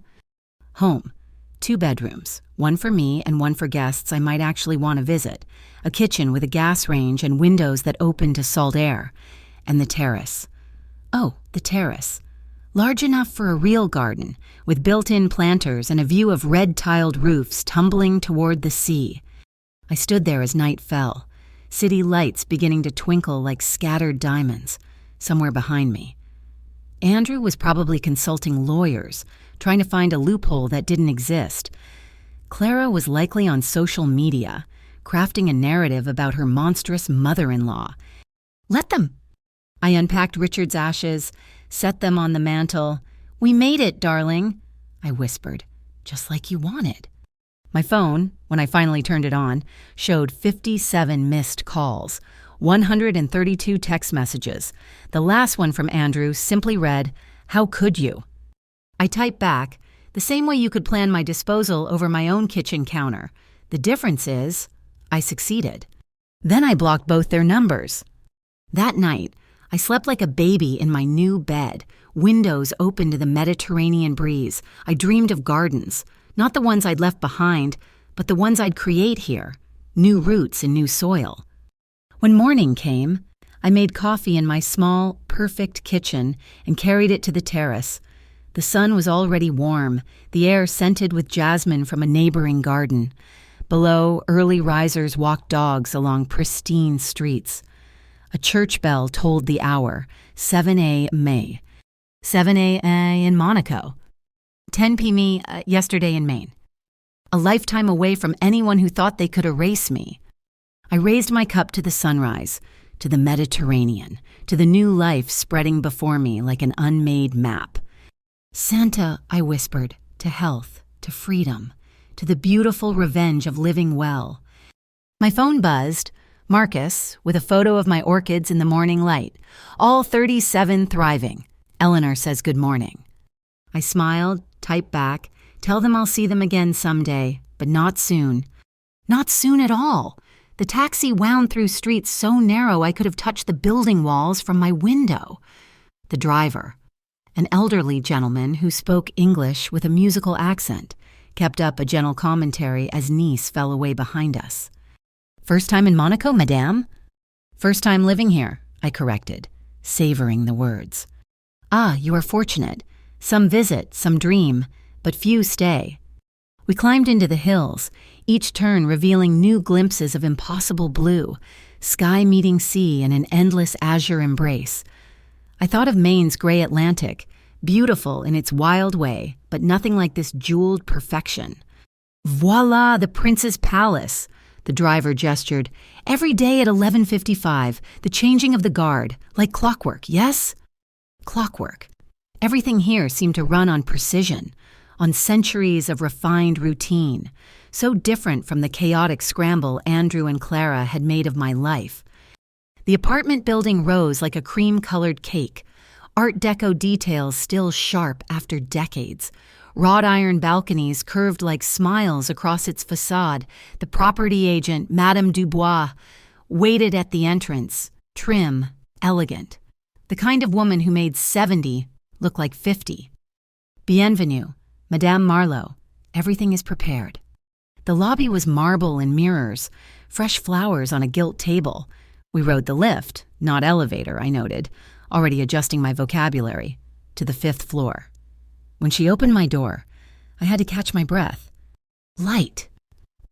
S1: Home. 2 bedrooms, one for me and one for guests I might actually want to visit, a kitchen with a gas range and windows that open to salt air, and the terrace. Oh, the terrace. Large enough for a real garden, with built-in planters and a view of red-tiled roofs tumbling toward the sea. I stood there as night fell, city lights beginning to twinkle like scattered diamonds, somewhere behind me. Andrew was probably consulting lawyers, trying to find a loophole that didn't exist. Clara was likely on social media, crafting a narrative about her monstrous mother-in-law. Let them. I unpacked Richard's ashes, set them on the mantel. "We made it, darling," I whispered, "just like you wanted." My phone, when I finally turned it on, showed 57 missed calls, 132 text messages. The last one from Andrew simply read, "How could you?" I typed back, "The same way you could plan my disposal over my own kitchen counter. The difference is, I succeeded." Then I blocked both their numbers. That night, I slept like a baby in my new bed, windows open to the Mediterranean breeze. I dreamed of gardens, not the ones I'd left behind, but the ones I'd create here, new roots in new soil. When morning came, I made coffee in my small, perfect kitchen and carried it to the terrace. The sun was already warm, the air scented with jasmine from a neighboring garden. Below, early risers walked dogs along pristine streets. A church bell tolled the hour, 7 a.m. 7 a.m. in Monaco, 10 p.m. Yesterday in Maine. A lifetime away from anyone who thought they could erase me. I raised my cup to the sunrise, to the Mediterranean, to the new life spreading before me like an unmade map. Santa, I whispered, to health, to freedom, to the beautiful revenge of living well. My phone buzzed. Marcus, with a photo of my orchids in the morning light. All 37 thriving. Eleanor says good morning. I smiled, typed back, tell them I'll see them again someday, but not soon. Not soon at all. The taxi wound through streets so narrow I could have touched the building walls from my window. The driver, an elderly gentleman who spoke English with a musical accent, kept up a gentle commentary as Nice fell away behind us. First time in Monaco, madame? First time living here, I corrected, savoring the words. Ah, you are fortunate. Some visit, some dream, but few stay. We climbed into the hills, each turn revealing new glimpses of impossible blue, sky meeting sea in an endless azure embrace. I thought of Maine's gray Atlantic, beautiful in its wild way, but nothing like this jeweled perfection. Voila, the Prince's Palace! The driver gestured. Every day at 11:55, the changing of the guard, like clockwork, yes? Clockwork. Everything here seemed to run on precision, on centuries of refined routine, so different from the chaotic scramble Andrew and Clara had made of my life. The apartment building rose like a cream-colored cake, Art Deco details still sharp after decades. Wrought iron balconies curved like smiles across its facade. The property agent, Madame Dubois, waited at the entrance, trim, elegant. The kind of woman who made 70 look like 50. Bienvenue, Madame Marlowe. Everything is prepared. The lobby was marble and mirrors, fresh flowers on a gilt table. We rode the lift, not elevator, I noted, already adjusting my vocabulary, to the 5th floor. When she opened my door, I had to catch my breath. Light.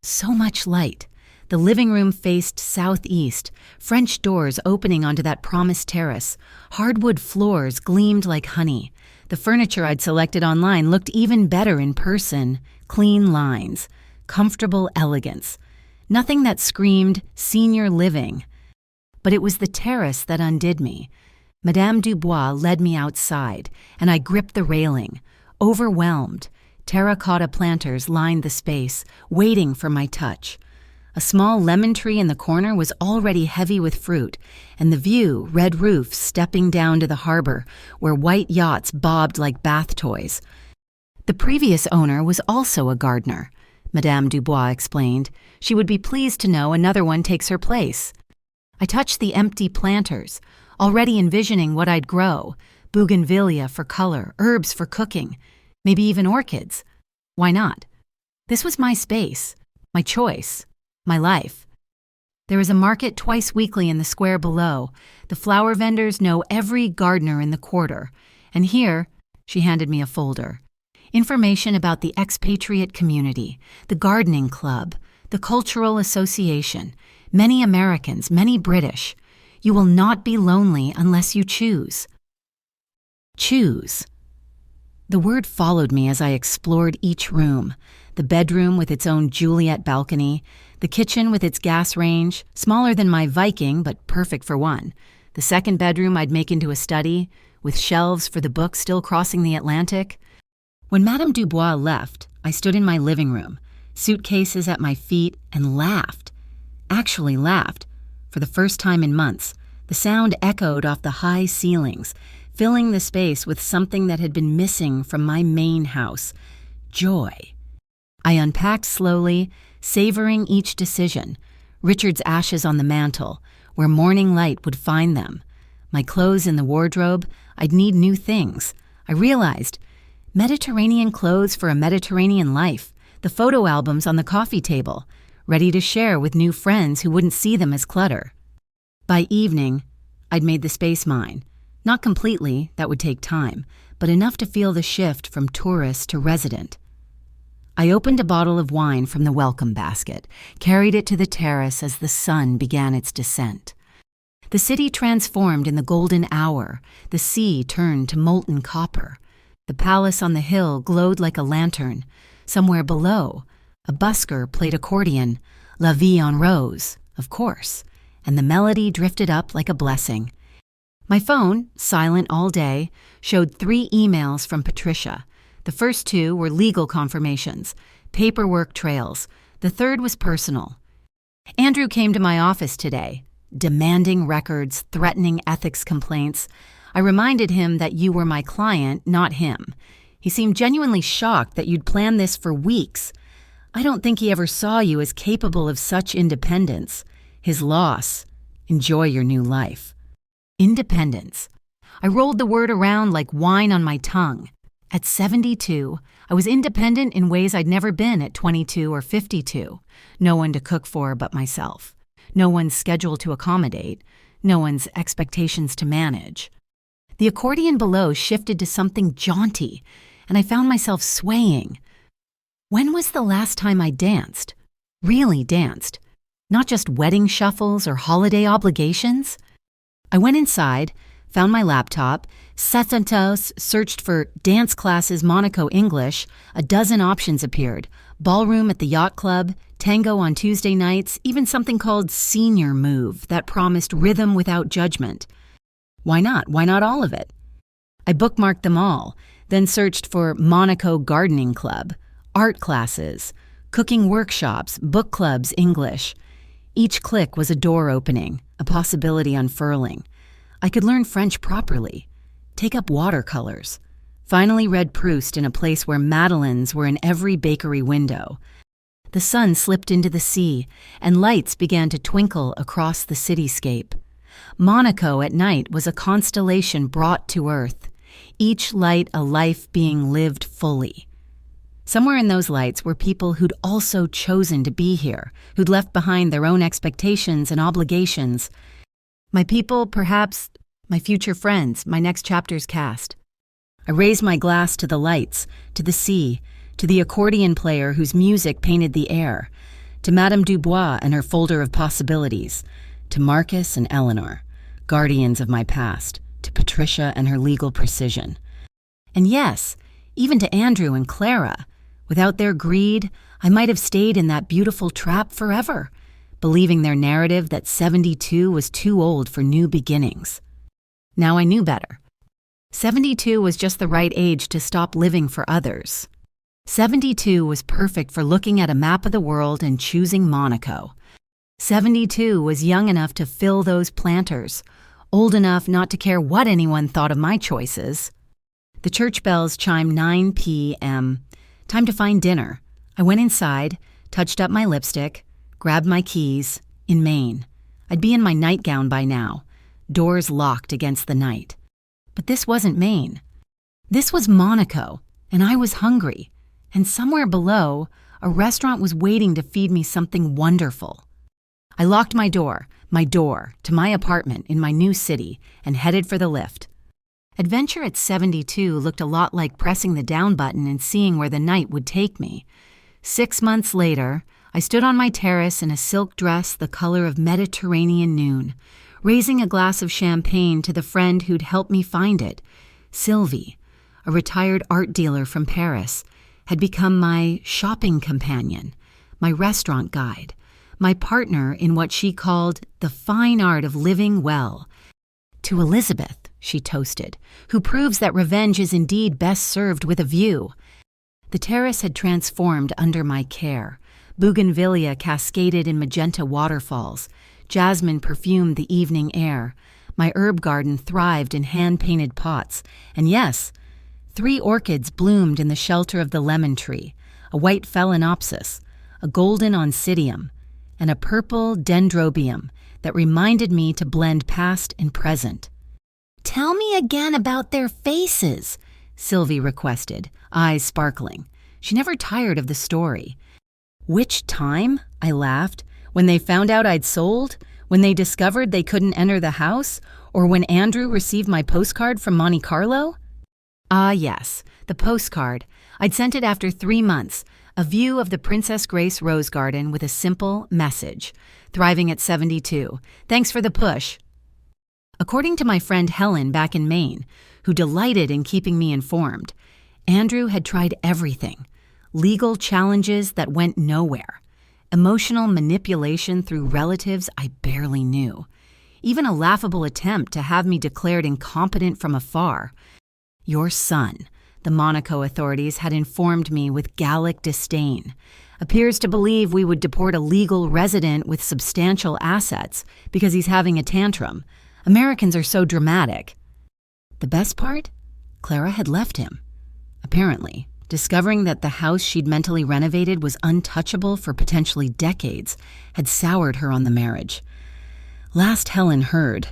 S1: So much light. The living room faced southeast, French doors opening onto that promised terrace. Hardwood floors gleamed like honey. The furniture I'd selected online looked even better in person. Clean lines. Comfortable elegance. Nothing that screamed senior living. But it was the terrace that undid me. Madame Dubois led me outside, and I gripped the railing. Overwhelmed, terracotta planters lined the space, waiting for my touch. A small lemon tree in the corner was already heavy with fruit, and the view, red roofs stepping down to the harbor, where white yachts bobbed like bath toys. The previous owner was also a gardener, Madame Dubois explained. She would be pleased to know another one takes her place. I touched the empty planters, already envisioning what I'd grow. Bougainvillea for color, herbs for cooking, maybe even orchids. Why not? This was my space, my choice, my life. There is a market twice weekly in the square below. The flower vendors know every gardener in the quarter. And here, she handed me a folder. Information about the expatriate community, the gardening club, the cultural association, many Americans, many British. You will not be lonely unless you choose. Choose. The word followed me as I explored each room. The bedroom with its own Juliet balcony, the kitchen with its gas range, smaller than my Viking but perfect for one. The second bedroom I'd make into a study, with shelves for the books still crossing the Atlantic. When Madame Dubois left, I stood in my living room, suitcases at my feet, and laughed. Actually laughed. For the first time in months, the sound echoed off the high ceilings, filling the space with something that had been missing from my main house, joy. I unpacked slowly, savoring each decision. Richard's ashes on the mantel, where morning light would find them. My clothes in the wardrobe, I'd need new things. I realized, Mediterranean clothes for a Mediterranean life, the photo albums on the coffee table, ready to share with new friends who wouldn't see them as clutter. By evening, I'd made the space mine. Not completely, that would take time, but enough to feel the shift from tourist to resident. I opened a bottle of wine from the welcome basket, carried it to the terrace as the sun began its descent. The city transformed in the golden hour, the sea turned to molten copper. The palace on the hill glowed like a lantern. Somewhere below, a busker played accordion, La Vie en Rose, of course, and the melody drifted up like a blessing. My phone, silent all day, showed 3 emails from Patricia. The first 2 were legal confirmations, paperwork trails. The third was personal. Andrew came to my office today, demanding records, threatening ethics complaints. I reminded him that you were my client, not him. He seemed genuinely shocked that you'd planned this for weeks. I don't think he ever saw you as capable of such independence. His loss. Enjoy your new life. Independence. I rolled the word around like wine on my tongue. At 72, I was independent in ways I'd never been at 22 or 52. No one to cook for but myself. No one's schedule to accommodate. No one's expectations to manage. The accordion below shifted to something jaunty, and I found myself swaying. When was the last time I danced? Really danced. Not just wedding shuffles or holiday obligations. I went inside, found my laptop, searched for dance classes Monaco English. A dozen options appeared. Ballroom at the yacht club, tango on Tuesday nights, even something called Senior Move that promised rhythm without judgment. Why not? Why not all of it? I bookmarked them all, then searched for Monaco Gardening Club, art classes, cooking workshops, book clubs, English. Each click was a door opening, a possibility unfurling. I could learn French properly, take up watercolors. Finally read Proust in a place where madeleines were in every bakery window. The sun slipped into the sea, and lights began to twinkle across the cityscape. Monaco at night was a constellation brought to earth, each light a life being lived fully. Somewhere in those lights were people who'd also chosen to be here, who'd left behind their own expectations and obligations. My people, perhaps my future friends, my next chapter's cast. I raised my glass to the lights, to the sea, to the accordion player whose music painted the air, to Madame Dubois and her folder of possibilities, to Marcus and Eleanor, guardians of my past, to Patricia and her legal precision. And yes, even to Andrew and Clara. Without their greed, I might have stayed in that beautiful trap forever, believing their narrative that 72 was too old for new beginnings. Now I knew better. 72 was just the right age to stop living for others. 72 was perfect for looking at a map of the world and choosing Monaco. 72 was young enough to fill those planters, old enough not to care what anyone thought of my choices. The church bells chimed 9 p.m. Time to find dinner. I went inside, touched up my lipstick, grabbed my keys, in Maine. I'd be in my nightgown by now, doors locked against the night. But this wasn't Maine. This was Monaco, and I was hungry. And somewhere below, a restaurant was waiting to feed me something wonderful. I locked my door to my apartment in my new city, and headed for the lift. Adventure at 72 looked a lot like pressing the down button and seeing where the night would take me. 6 months later, I stood on my terrace in a silk dress the color of Mediterranean noon, raising a glass of champagne to the friend who'd helped me find it. Sylvie, a retired art dealer from Paris, had become my shopping companion, my restaurant guide, my partner in what she called the fine art of living well. To Elizabeth, she toasted, who proves that revenge is indeed best served with a view. The terrace had transformed under my care. Bougainvillea cascaded in magenta waterfalls. Jasmine perfumed the evening air. My herb garden thrived in hand-painted pots. And yes, 3 orchids bloomed in the shelter of the lemon tree, a white phalaenopsis, a golden oncidium, and a purple dendrobium that reminded me to blend past and present. "Tell me again about their faces," Sylvie requested, eyes sparkling. She never tired of the story. "Which time?" I laughed. "When they found out I'd sold? When they discovered they couldn't enter the house? Or when Andrew received my postcard from Monte Carlo?" Ah, yes, the postcard. I'd sent it after 3 months, a view of the Princess Grace Rose Garden with a simple message. "Thriving at 72. Thanks for the push." According to my friend Helen back in Maine, who delighted in keeping me informed, Andrew had tried everything. Legal challenges that went nowhere. Emotional manipulation through relatives I barely knew. Even a laughable attempt to have me declared incompetent from afar. "Your son," the Monaco authorities had informed me with Gallic disdain, "appears to believe we would deport a legal resident with substantial assets because he's having a tantrum. Americans are so dramatic." The best part? Clara had left him. Apparently, discovering that the house she'd mentally renovated was untouchable for potentially decades had soured her on the marriage. Last Helen heard,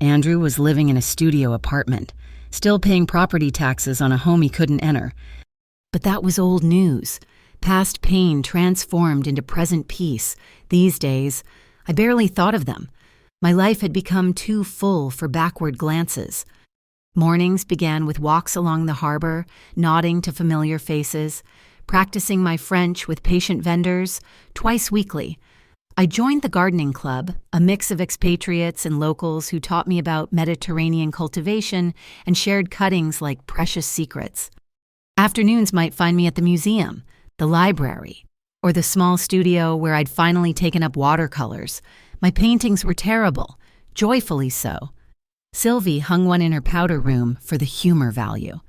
S1: Andrew was living in a studio apartment, still paying property taxes on a home he couldn't enter. But that was old news. Past pain transformed into present peace. These days, I barely thought of them. My life had become too full for backward glances. Mornings began with walks along the harbor, nodding to familiar faces, practicing my French with patient vendors. Twice weekly, I joined the gardening club, a mix of expatriates and locals who taught me about Mediterranean cultivation and shared cuttings like precious secrets. Afternoons might find me at the museum, the library, or the small studio where I'd finally taken up watercolors. My paintings were terrible, joyfully so. Sylvie hung one in her powder room for the humor value.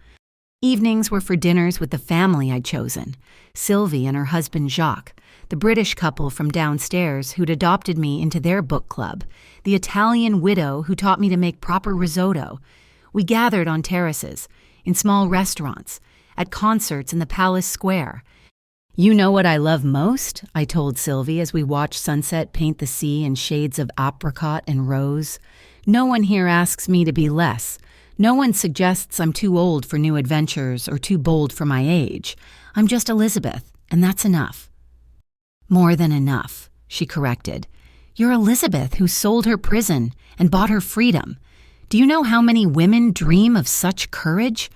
S1: Evenings were for dinners with the family I'd chosen, Sylvie and her husband Jacques, the British couple from downstairs who'd adopted me into their book club, the Italian widow who taught me to make proper risotto. We gathered on terraces, in small restaurants, at concerts in the Palace Square. "You know what I love most?" I told Sylvie as we watched sunset paint the sea in shades of apricot and rose. "No one here asks me to be less. No one suggests I'm too old for new adventures or too bold for my age. I'm just Elizabeth, and that's enough." "More than enough," she corrected. "You're Elizabeth who sold her prison and bought her freedom. Do you know how many women dream of such courage?"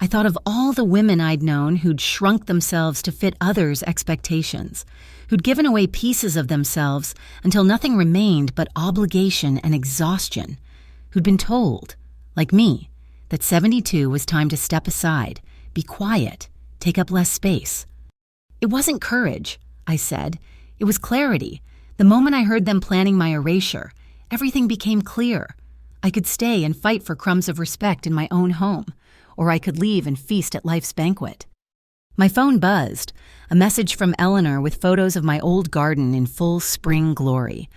S1: I thought of all the women I'd known who'd shrunk themselves to fit others' expectations, who'd given away pieces of themselves until nothing remained but obligation and exhaustion, who'd been told, like me, that 72 was time to step aside, be quiet, take up less space. "It wasn't courage," I said. "It was clarity. The moment I heard them planning my erasure, everything became clear. I could stay and fight for crumbs of respect in my own home, or I could leave and feast at life's banquet." My phone buzzed, a message from Eleanor with photos of my old garden in full spring glory.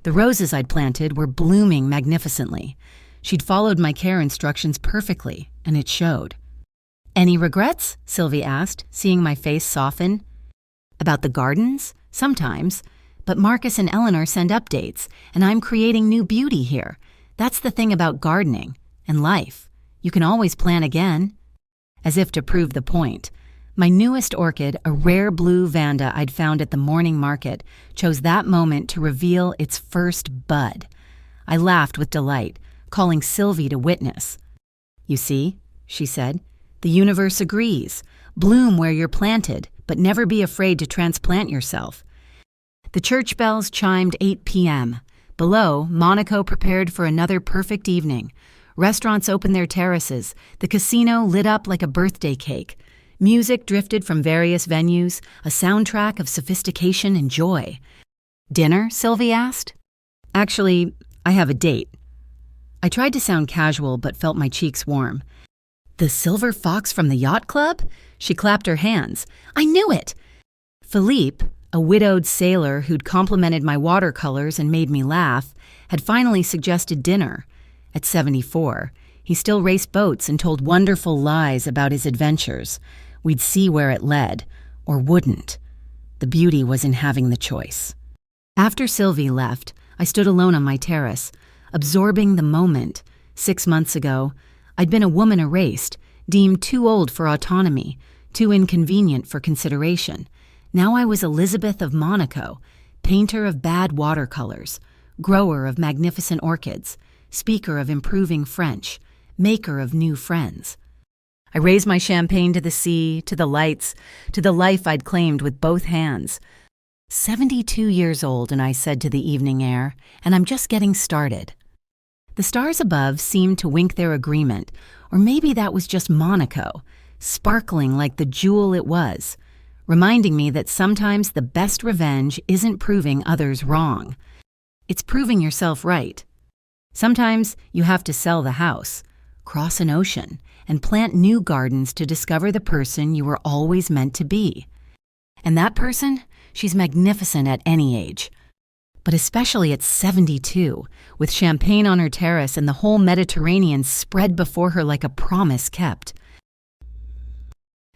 S1: The roses I'd planted were blooming magnificently. She'd followed my care instructions perfectly, and it showed. "Any regrets?" Sylvie asked, seeing my face soften. "About the gardens? Sometimes. But Marcus and Eleanor send updates, and I'm creating new beauty here. That's the thing about gardening and life. You can always plan again." As if to prove the point, my newest orchid, a rare blue vanda I'd found at the morning market, chose that moment to reveal its first bud. I laughed with delight, calling Sylvie to witness. "You see," she said, "the universe agrees. Bloom where you're planted, but never be afraid to transplant yourself." The church bells chimed 8 p.m. Below, Monaco prepared for another perfect evening. Restaurants opened their terraces, the casino lit up like a birthday cake. Music drifted from various venues, a soundtrack of sophistication and joy. "Dinner?" Sylvie asked. "Actually, I have a date." I tried to sound casual but felt my cheeks warm. "The Silver Fox from the Yacht Club?" She clapped her hands. "I knew it!" Philippe, a widowed sailor who'd complimented my watercolors and made me laugh, had finally suggested dinner. At 74, he still raced boats and told wonderful lies about his adventures. We'd see where it led, or wouldn't. The beauty was in having the choice. After Sylvie left, I stood alone on my terrace, absorbing the moment. 6 months ago, I'd been a woman erased, deemed too old for autonomy, too inconvenient for consideration. Now I was Elizabeth of Monaco, painter of bad watercolors, grower of magnificent orchids, speaker of improving French, maker of new friends. I raised my champagne to the sea, to the lights, to the life I'd claimed with both hands. 72 years old, and I said to the evening air, and I'm just getting started. The stars above seemed to wink their agreement, or maybe that was just Monaco, sparkling like the jewel it was, reminding me that sometimes the best revenge isn't proving others wrong. It's proving yourself right. Sometimes you have to sell the house, cross an ocean, and plant new gardens to discover the person you were always meant to be. And that person, she's magnificent at any age, but especially at 72, with champagne on her terrace and the whole Mediterranean spread before her like a promise kept.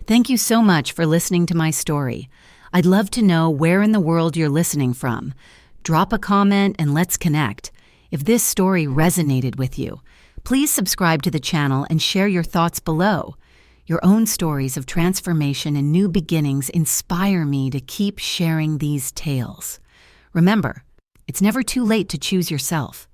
S1: Thank you so much for listening to my story. I'd love to know where in the world you're listening from. Drop a comment and let's connect. If this story resonated with you, please subscribe to the channel and share your thoughts below. Your own stories of transformation and new beginnings inspire me to keep sharing these tales. Remember, it's never too late to choose yourself.